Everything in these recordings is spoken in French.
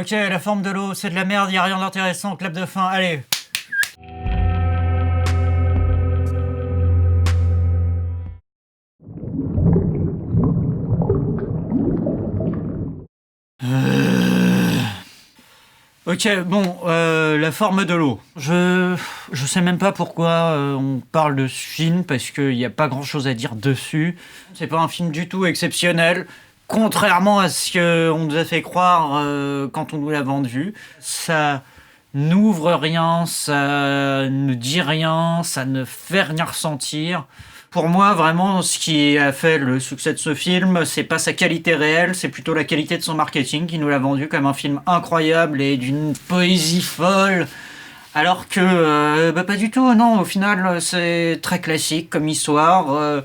Ok, la forme de l'eau, c'est de la merde, y a rien d'intéressant, clap de fin, allez. Ok, bon, la forme de l'eau. Je sais même pas pourquoi on parle de ce film, parce qu'il n'y a pas grand chose à dire dessus. C'est pas un film du tout exceptionnel, contrairement à ce qu'on nous a fait croire quand on nous l'a vendu. Ça n'ouvre rien, ça ne dit rien, ça ne fait rien ressentir. Pour moi, vraiment, ce qui a fait le succès de ce film, c'est pas sa qualité réelle, c'est plutôt la qualité de son marketing qui nous l'a vendu comme un film incroyable et d'une poésie folle. Alors que, pas du tout, non, au final, c'est très classique comme histoire.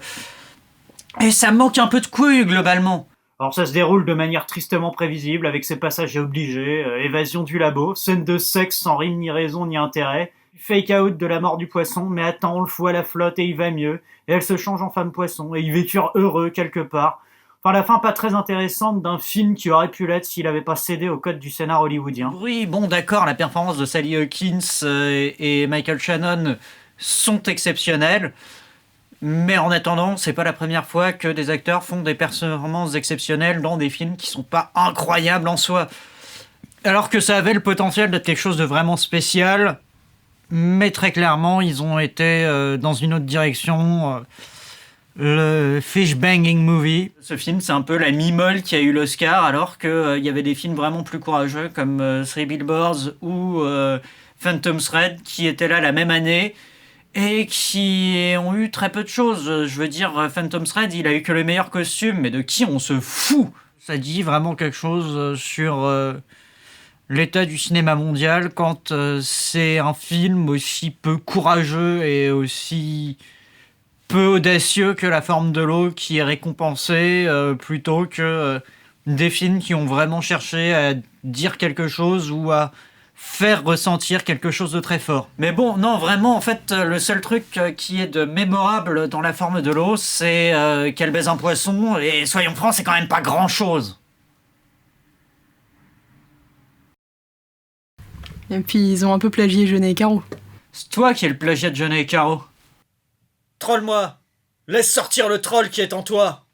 Et ça manque un peu de couilles, globalement. Alors ça se déroule de manière tristement prévisible, avec ses passages obligés, évasion du labo, scène de sexe sans rime ni raison ni intérêt, fake out de la mort du poisson, mais attends, on le fout à la flotte et il va mieux, et elle se change en femme poisson, et ils vécurent heureux quelque part. Enfin, la fin pas très intéressante d'un film qui aurait pu l'être s'il avait pas cédé au code du scénar hollywoodien. Oui, bon d'accord, la performance de Sally Hawkins et Michael Shannon sont exceptionnelles, mais en attendant, c'est pas la première fois que des acteurs font des performances exceptionnelles dans des films qui sont pas incroyables en soi. Alors que ça avait le potentiel d'être quelque chose de vraiment spécial, mais très clairement, ils ont été dans une autre direction. Le Fish Banging Movie. Ce film, c'est un peu la mimole qui a eu l'Oscar, alors qu'il y avait des films vraiment plus courageux comme Three Billboards ou Phantom Thread qui étaient là la même année et qui ont eu très peu de choses. Je veux dire, Phantom Thread, il a eu que le meilleur costume, mais de qui on se fout? Ça dit vraiment quelque chose sur l'état du cinéma mondial quand c'est un film aussi peu courageux et aussi peu audacieux que La forme de l'eau qui est récompensé plutôt que des films qui ont vraiment cherché à dire quelque chose ou à faire ressentir quelque chose de très fort. Mais bon, non, vraiment, en fait, le seul truc qui est de mémorable dans La forme de l'eau, c'est qu'elle baise un poisson, et soyons francs, c'est quand même pas grand-chose. Et puis ils ont un peu plagié Jeunet et Caro. C'est toi qui es le plagiat de Jeunet et Caro. Troll-moi! Laisse sortir le troll qui est en toi!